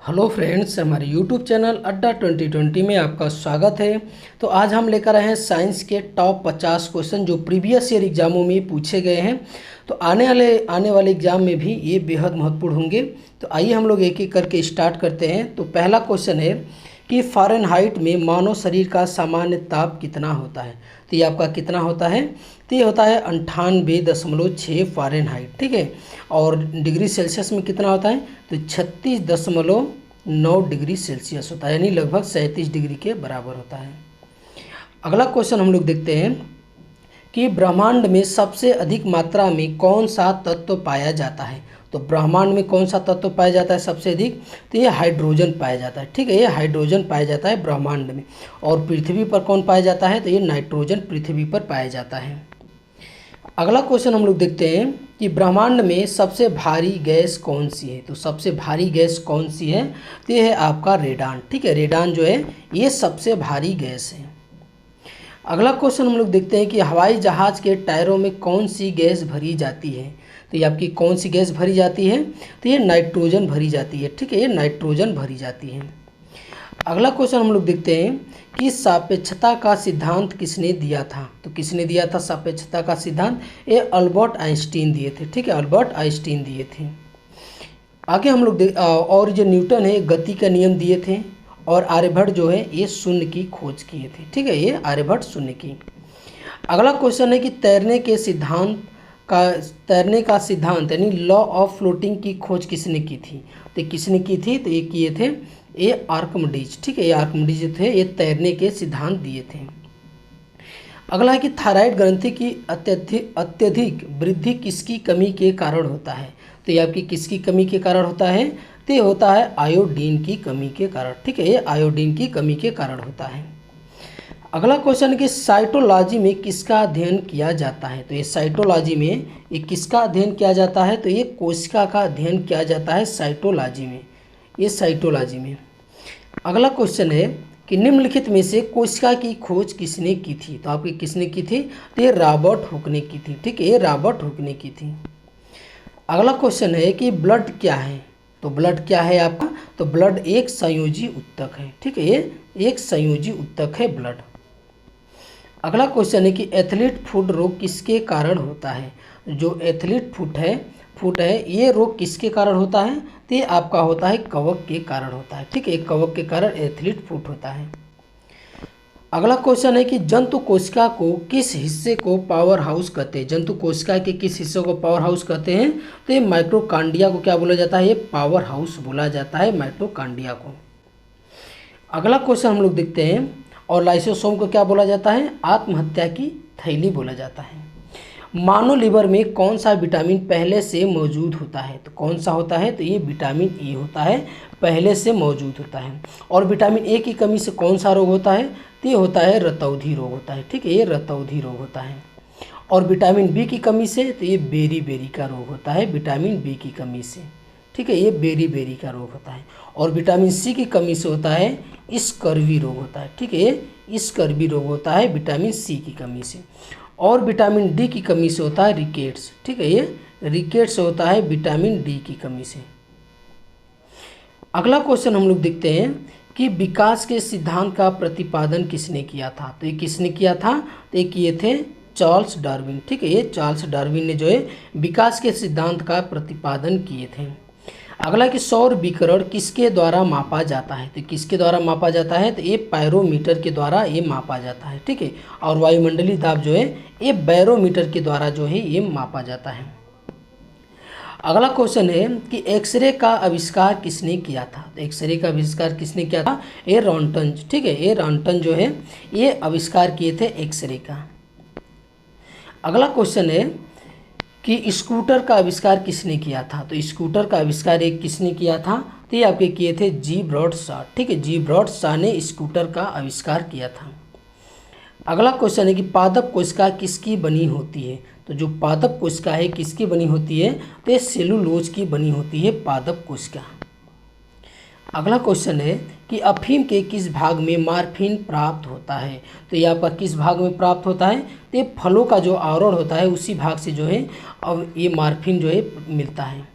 Hello friends, हमारे YouTube channel अड्डा 2020 में आपका स्वागत है। तो आज हम लेकर आए हैं साइंस के टॉप 50 क्वेश्चन जो प्रीवियस ईयर एग्जामों में पूछे गए हैं। तो आने वाले एग्जाम में भी ये बेहद महत्वपूर्ण होंगे। तो आइए हम लोग एक एक करके स्टार्ट करते हैं। तो पहला क्वेश्चन है कि फ़ारेनहाइट में मानव शरीर का सामान्य ताप कितना होता है। तो ये आपका कितना होता है? तो ये होता है 98.6 फ़ारेनहाइट, ठीक है। और डिग्री सेल्सियस में कितना होता है? तो 36.9 डिग्री सेल्सियस होता है, यानी लगभग 37 डिग्री के बराबर होता है। अगला क्वेश्चन हम लोग देखते हैं कि ब्रह्मांड में सबसे अधिक मात्रा में कौन सा तत्व पाया जाता है। तो ब्रह्मांड में कौन सा तत्व पाया जाता है सबसे अधिक? तो ये हाइड्रोजन पाया जाता है, ठीक है। ये हाइड्रोजन पाया जाता है ब्रह्मांड में। और पृथ्वी पर कौन पाया जाता है? तो ये नाइट्रोजन पृथ्वी पर पाया जाता है। अगला क्वेश्चन हम लोग देखते हैं कि ब्रह्मांड में सबसे भारी गैस कौन सी है। तो सबसे भारी गैस कौन सी है? तो ये है आपका रेडान, ठीक है। रेडान जो है ये सबसे भारी गैस है। अगला क्वेश्चन हम लोग देखते हैं कि हवाई जहाज़ के टायरों में कौन सी गैस भरी जाती है। तो ये आपकी कौन सी गैस भरी जाती है? तो ये नाइट्रोजन भरी जाती है, ठीक है। ये नाइट्रोजन भरी जाती है। अगला क्वेश्चन हम लोग देखते हैं कि सापेक्षता का सिद्धांत किसने दिया था। तो किसने दिया था सापेक्षता का सिद्धांत? ये अल्बर्ट आइंस्टीन दिए थे, ठीक है। अल्बर्ट आइंस्टीन दिए थे। आगे हम लोग और जो न्यूटन है गति का नियम दिए थे। और आर्यभट्ट जो है ये शून्य की खोज किए थे, ठीक है। ये आर्यभट्ट शून्य की। अगला क्वेश्चन है कि तैरने का सिद्धांत यानी लॉ ऑफ फ्लोटिंग की खोज किसने की थी। तो किसने की थी? तो ये किए थे ये आर्किमिडीज, ठीक है। ये आर्किमिडीज थे, ये तैरने के सिद्धांत दिए थे। अगला है कि थायराइड ग्रंथि की अत्यधिक वृद्धि किसकी कमी के कारण होता है। तो ये आपकी किसकी कमी के कारण होता है? तो ये होता है आयोडीन की कमी के कारण, ठीक है। ये आयोडीन की कमी के कारण होता है। अगला क्वेश्चन है कि साइटोलॉजी में किसका अध्ययन किया जाता है। तो ये साइटोलॉजी में ये किसका अध्ययन किया जाता है? तो ये कोशिका का अध्ययन किया जाता है साइटोलॉजी में, ये साइटोलॉजी में। अगला क्वेश्चन है कि निम्नलिखित में से कोशिका की खोज किसने की थी। तो आपकी किसने की थी? तो ये रॉबर्ट हुक ने की थी, ठीक है। ये रॉबर्ट हुक ने की थी। अगला क्वेश्चन है कि ब्लड क्या है। तो ब्लड क्या है आपका? तो ब्लड एक संयोजी उत्तक है, ठीक है। ये एक संयोजी उत्तक है ब्लड। अगला क्वेश्चन है कि एथलीट फुट रोग किसके कारण होता है। जो एथलीट फुट है ये रोग किसके कारण होता है? तो ये आपका होता है कवक के कारण होता है, ठीक है। कवक के कारण एथलीट फुट होता है। अगला क्वेश्चन है कि जंतु कोशिका को किस हिस्से को पावर हाउस कहते हैं। जंतु कोशिका के किस हिस्से को पावर हाउस कहते हैं? तो ये माइटोकांड्रिया को क्या बोला जाता है? ये पावर हाउस बोला जाता है माइटोकांड्रिया को। अगला क्वेश्चन हम लोग देखते हैं और लाइसोसोम को क्या बोला जाता है? आत्महत्या की थैली बोला जाता है। मानव लीवर में कौन सा विटामिन पहले से मौजूद होता है। तो कौन सा होता है? तो ये विटामिन ए होता है, पहले से मौजूद होता है। और विटामिन ए की कमी से कौन सा रोग होता है? तो ये होता है रतौंधी रोग होता है, ठीक है। ये रतौंधी रोग होता है। और विटामिन बी की कमी से तो ये बेरी का रोग होता है, विटामिन बी की कमी से, ठीक है। ये बेरी का रोग होता है। और विटामिन सी की कमी से होता है स्कर्वी रोग होता है, ठीक है। ये स्कर्वी रोग होता है विटामिन सी की कमी से। और विटामिन डी की कमी से होता है रिकेट्स, ठीक है। ये रिकेट्स होता है विटामिन डी की कमी से। अगला क्वेश्चन हम लोग देखते हैं कि विकास के सिद्धांत का प्रतिपादन किसने किया था। तो ये किसने किया था? तो ये किए थे चार्ल्स डार्विन, ठीक है। ये चार्ल्स डार्विन ने जो है विकास के सिद्धांत का प्रतिपादन किए थे। अगला कि सौर विकिरण किसके द्वारा मापा जाता है। तो किसके द्वारा मापा जाता है? तो ये पायरोमीटर के द्वारा ये मापा जाता है, ठीक है। और वायुमंडलीय दाब जो है ये बैरोमीटर के द्वारा जो है ये मापा जाता है। अगला क्वेश्चन है कि एक्सरे का आविष्कार किसने किया था। तो एक्सरे का आविष्कार किसने किया था? ये रॉन्टन, ठीक है। ये रॉन्टन जो है ये आविष्कार किए थे एक्सरे का। अगला क्वेश्चन है कि स्कूटर का आविष्कार किसने किया था। तो स्कूटर का आविष्कार एक किसने किया था? तो ये आपके किए थे जी ब्रॉड शॉ, ठीक है। जी ब्रॉड शॉ ने स्कूटर का आविष्कार किया था। अगला क्वेश्चन है कि पादप कोशिका किसकी बनी होती है। तो जो पादप कोशिका है किसकी बनी होती है? तो ये सेलुलोज की बनी होती है पादप कोशिका। अगला क्वेश्चन है कि अफीम के किस भाग में मॉर्फिन प्राप्त होता है। तो ये आपका किस भाग में प्राप्त होता है? तो ये फलों का जो आवरण होता है उसी भाग से जो है अब ये मॉर्फिन जो है मिलता है।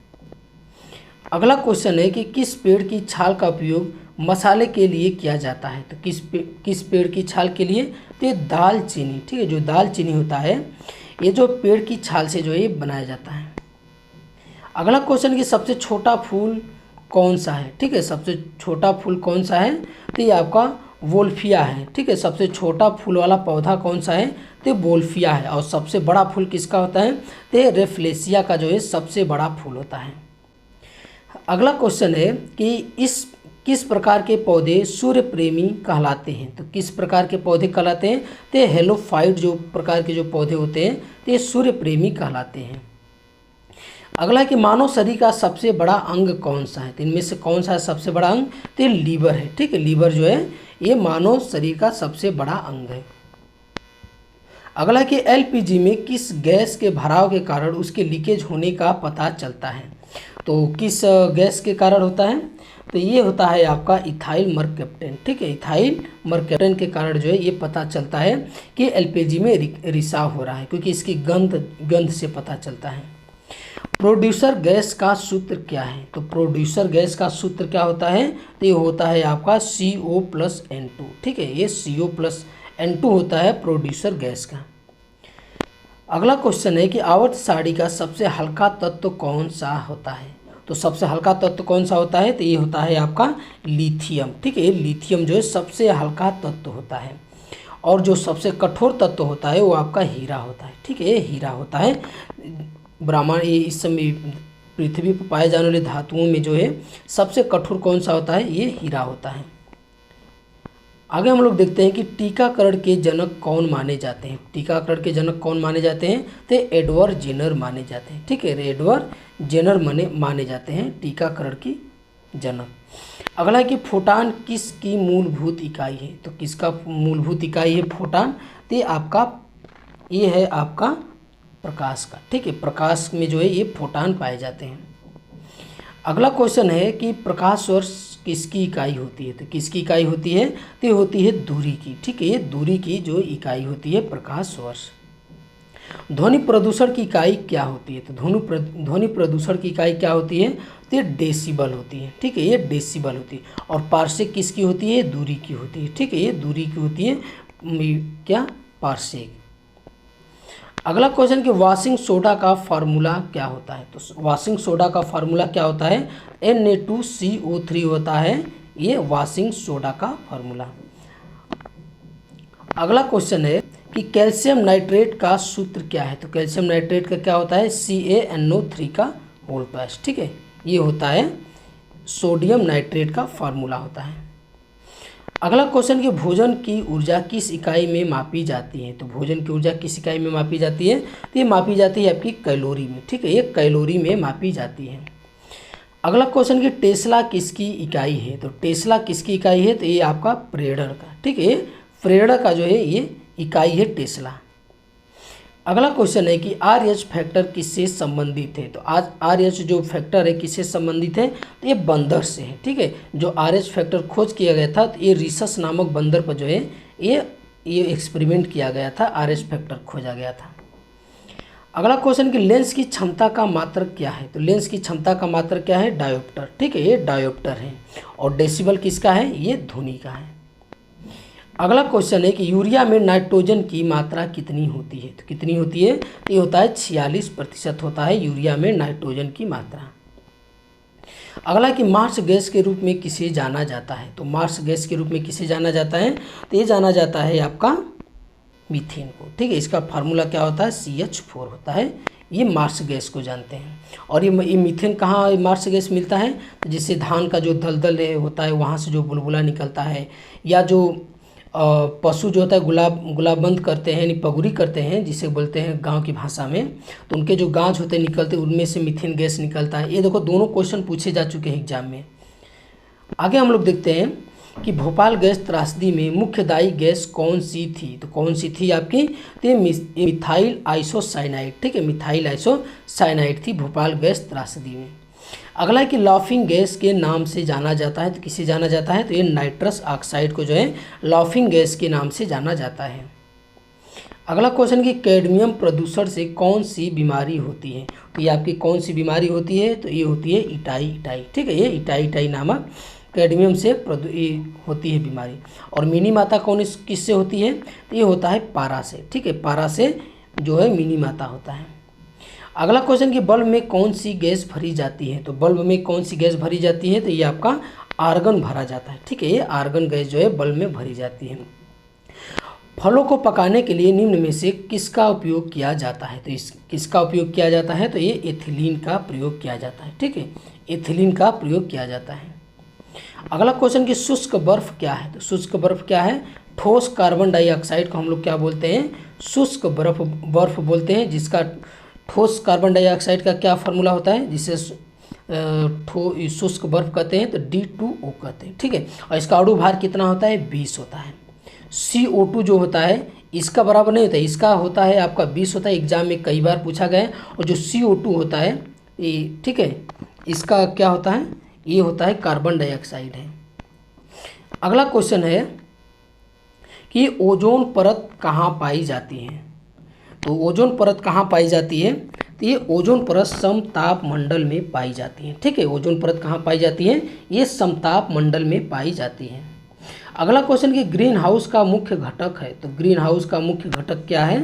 अगला क्वेश्चन है कि किस पेड़ की छाल का उपयोग मसाले के लिए किया जाता है। तो किस पेड़ की छाल के लिए, तो ये दालचीनी, ठीक है, जो दालचीनी होता है ये जो पेड़ की छाल से जो है ये बनाया जाता है। अगला क्वेश्चन कि सबसे छोटा फूल कौन सा है, ठीक है, सबसे छोटा फूल कौन सा है, तो ये आपका वोल्फिया है, ठीक है, सबसे छोटा फूल वाला पौधा कौन सा है, तो ये वोल्फिया है। और सबसे बड़ा फूल किसका होता है, तो ये रेफ्लेसिया का जो है सबसे बड़ा फूल होता है। अगला क्वेश्चन है कि किस प्रकार के पौधे सूर्य प्रेमी कहलाते हैं। तो किस प्रकार के पौधे कहलाते हैं, तो ये हेलोफाइट जो प्रकार के जो पौधे होते हैं तो ये सूर्य प्रेमी कहलाते हैं। अगला कि मानव शरीर का सबसे बड़ा अंग कौन सा है, तो इनमें से कौन सा है सबसे बड़ा अंग, तो ये लीवर है, ठीक है, लीवर जो है ये मानव शरीर का सबसे बड़ा अंग है। अगला कि एलपीजी में किस गैस के भराव के कारण उसके लीकेज होने का पता चलता है। तो किस गैस के कारण होता है, तो ये होता है आपका इथाइल मरकैप्टेन, ठीक है, इथाइल मरकैप्टेन के कारण जो है ये पता चलता है कि एलपीजी में रिसाव हो रहा है, क्योंकि इसकी गंध से पता चलता है। प्रोड्यूसर गैस का सूत्र क्या है, तो प्रोड्यूसर गैस का सूत्र क्या होता है, तो ये होता है आपका CO+N2, ठीक है, ये CO+N2 होता है प्रोड्यूसर गैस का। अगला क्वेश्चन है कि आवर्त सारणी का सबसे हल्का तत्व कौन सा होता है। तो सबसे हल्का तत्व कौन सा होता है, तो ये होता है आपका लिथियम, ठीक है, लिथियम जो है सबसे हल्का तत्व होता है। और जो सबसे कठोर तत्व होता है वो आपका हीरा होता है, ठीक है, ये हीरा होता है। ब्रह्मांड ये इस समय पृथ्वी पर पाए जाने वाले धातुओं में जो है सबसे कठोर कौन सा होता है, ये हीरा होता है। आगे हम लोग देखते हैं कि टीकाकरण के जनक कौन माने जाते हैं। टीकाकरण के जनक कौन माने जाते हैं, तो एडवर्ड जेनर माने जाते हैं, ठीक है, एडवर्ड जेनर माने जाते हैं टीकाकरण की जनक। अगला है कि फोटान किसकी मूलभूत इकाई है। तो किसका मूलभूत इकाई है फोटान, तो ये है आपका प्रकाश का, ठीक है, प्रकाश में जो है ये फोटान पाए जाते हैं। अगला क्वेश्चन है कि प्रकाश वर्ष किसकी इकाई होती है। तो किसकी इकाई होती है, तो ये होती है दूरी की, ठीक है, ये दूरी की जो इकाई होती है प्रकाश वर्ष। ध्वनि प्रदूषण की इकाई क्या होती है, तो ध्वनि प्रदूषण की इकाई क्या होती है, तो ये डेसिबल होती है, ठीक है, ये डेसिबल होती है। और पार्सेक किसकी होती है, दूरी की होती है, ठीक है, ये दूरी की होती है क्या, पार्सेक। अगला क्वेश्चन कि वॉशिंग सोडा का फार्मूला क्या होता है। तो वॉशिंग सोडा का फार्मूला क्या होता है, Na2CO3 होता है ये वॉशिंग सोडा का फार्मूला। अगला क्वेश्चन है कि कैल्शियम नाइट्रेट का सूत्र क्या है। तो कैल्शियम नाइट्रेट का क्या होता है, CaNO3 का होल प्लस, ठीक है, ये होता है सोडियम नाइट्रेट का फार्मूला होता है। अगला क्वेश्चन कि भोजन की ऊर्जा किस इकाई में मापी जाती है। तो भोजन की ऊर्जा किस इकाई में मापी जाती है, तो ये मापी जाती है आपकी कैलोरी में, ठीक है, ये कैलोरी में मापी जाती है। अगला क्वेश्चन कि टेस्ला किसकी इकाई है। तो टेस्ला किसकी इकाई है, तो ये आपका प्रेरणा का, ठीक है, प्रेरणा का जो है ये इकाई है टेस्ला। अगला क्वेश्चन है कि RH फैक्टर किससे संबंधित है। तो आज RH जो फैक्टर है किससे संबंधित है, तो ये बंदर से है, ठीक है, जो RH फैक्टर खोज किया गया था, तो ये रिसस नामक बंदर पर जो है ये एक्सपेरिमेंट किया गया था, RH फैक्टर खोजा गया था। अगला क्वेश्चन कि लेंस की क्षमता का मात्रक क्या है। तो लेंस की क्षमता का मात्रक क्या है, डायोप्टर, ठीक है, ये डायोप्टर है। और डेसिबल किसका है, ये ध्वनि का है। अगला क्वेश्चन है कि यूरिया में नाइट्रोजन की मात्रा कितनी होती है। तो कितनी होती है, तो ये होता है 46% होता है यूरिया में नाइट्रोजन की मात्रा। अगला कि मार्स गैस के रूप में किसे जाना जाता है। तो मार्स गैस के रूप में किसे जाना जाता है, तो ये जाना जाता है आपका मीथेन को, ठीक है, इसका फार्मूला क्या होता है, CH4 होता है, ये मार्स गैस को जानते हैं। और ये मीथेन कहाँ मार्स गैस मिलता है, तो जिससे धान का जो दलदल होता है वहाँ से जो बुलबुला निकलता है, या जो पशु जो होता है गुलाबंद करते हैं यानी पगुरी करते हैं जिसे बोलते हैं गांव की भाषा में, तो उनके जो गाज होते हैं निकलते उनमें से मीथेन गैस निकलता है। ये देखो दोनों क्वेश्चन पूछे जा चुके हैं एग्जाम में। आगे हम लोग देखते हैं कि भोपाल गैस त्रासदी में मुख्यदायी गैस कौन सी थी। तो कौन सी थी आपकी, तो मिथाइल आइसोसाइनाइड, ठीक है, मिथाइल आइसोसाइनाइड थी भोपाल गैस त्रासदी में। अगला है कि लाफिंग गैस के नाम से जाना जाता है। तो किसे जाना जाता है, तो ये नाइट्रस ऑक्साइड को जो है लाफिंग गैस के नाम से जाना जाता है। अगला क्वेश्चन कि कैडमियम प्रदूषण से कौन सी बीमारी होती है। तो ये आपकी कौन सी बीमारी होती है, तो ये होती है इटाई, ठीक है, ये इटाई नामक कैडमियम से होती है बीमारी। और मिनी माता किससे होती है, तो ये होता है पारा से, ठीक है, पारा से जो है मिनी माता होता है। अगला क्वेश्चन कि बल्ब में कौन सी गैस भरी जाती है। तो बल्ब में कौन सी गैस भरी जाती है, तो ये आपका आर्गन भरा जाता है, ठीक है, ये आर्गन गैस जो है बल्ब में भरी जाती है। फलों को पकाने के लिए निम्न में से किसका उपयोग किया जाता है। तो किसका उपयोग किया जाता है, तो ये एथिलीन का प्रयोग किया जाता है, ठीक है, एथिलीन का प्रयोग किया जाता है। अगला क्वेश्चन कि शुष्क बर्फ क्या है। तो शुष्क बर्फ क्या है, ठोस कार्बन डाइऑक्साइड को हम लोग क्या बोलते हैं, शुष्क बर्फ बोलते हैं, जिसका ठोस कार्बन डाइऑक्साइड का क्या फार्मूला होता है, जिसे शुष्क बर्फ कहते हैं, तो D2O कहते हैं, ठीक है। और इसका अणु भार कितना होता है, 20 होता है। CO2 जो होता है इसका बराबर नहीं होता है, इसका होता है आपका 20 होता है, एग्जाम में कई बार पूछा गया है। और जो CO2 होता है ये, ठीक है, इसका क्या होता है, ये होता है कार्बन डाइऑक्साइड है। अगला क्वेश्चन है कि ओजोन परत कहाँ पाई जाती है। तो ओजोन परत कहाँ पाई जाती है, तो ये ओजोन परत समताप मंडल में पाई जाती है, ठीक है, ओजोन परत कहाँ पाई जाती है, ये समताप मंडल में पाई जाती है। अगला क्वेश्चन कि ग्रीन हाउस का मुख्य घटक है। तो ग्रीन हाउस का मुख्य घटक क्या है,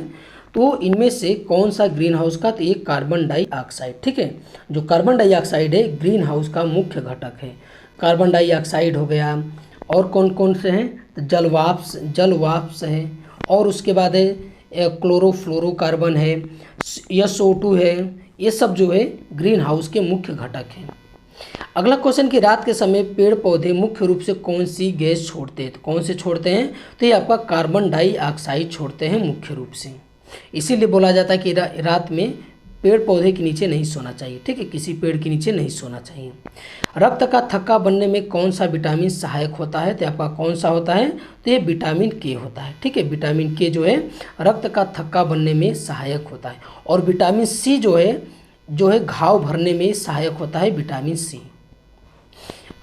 तो इनमें से कौन सा ग्रीन हाउस का, तो ये कार्बन डाइऑक्साइड, ठीक है, जो कार्बन डाइऑक्साइड है ग्रीन हाउस का मुख्य घटक है। कार्बन डाइऑक्साइड हो गया, और कौन कौन से हैं, तो जलवाष्प है, और उसके बाद है क्लोरोफ्लोरोकार्बन है, SO2 है, ये सब जो है ग्रीन हाउस के मुख्य घटक हैं। अगला क्वेश्चन कि रात के समय पेड़ पौधे मुख्य रूप से कौन सी गैस छोड़ते हैं। तो कौन से छोड़ते हैं, तो ये आपका कार्बन डाइऑक्साइड छोड़ते हैं मुख्य रूप से। इसीलिए बोला जाता है कि रात में पेड़ पौधे के नीचे नहीं सोना चाहिए, ठीक है, किसी पेड़ के नीचे नहीं सोना चाहिए। रक्त का थक्का बनने में कौन सा विटामिन सहायक होता है, तो आपका कौन सा होता है, तो ये विटामिन के होता है, ठीक है, विटामिन के जो है रक्त का थक्का बनने में सहायक होता है। और विटामिन सी जो है घाव भरने में सहायक होता है, विटामिन सी।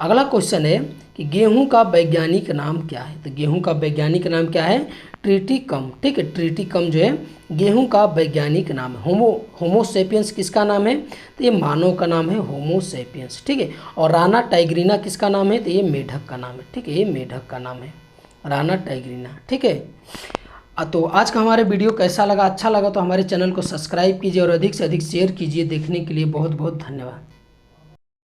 अगला क्वेश्चन है कि गेहूं का वैज्ञानिक नाम क्या है। तो गेहूं का वैज्ञानिक नाम क्या है, ट्रिटिकम, ठीक है, ट्रिटिकम जो है गेहूं का वैज्ञानिक नाम है। होमोसेपियंस किसका नाम है, तो ये मानव का नाम है होमोसेपियंस, ठीक है। और राना टाइग्रीना किसका नाम है, तो ये मेढक का नाम है, ठीक है, ये मेढक का नाम है राना टाइग्रीना, ठीक है। तो आज का हमारे वीडियो कैसा लगा, अच्छा लगा तो हमारे चैनल को सब्सक्राइब कीजिए और अधिक से अधिक शेयर कीजिए। देखने के लिए बहुत बहुत धन्यवाद।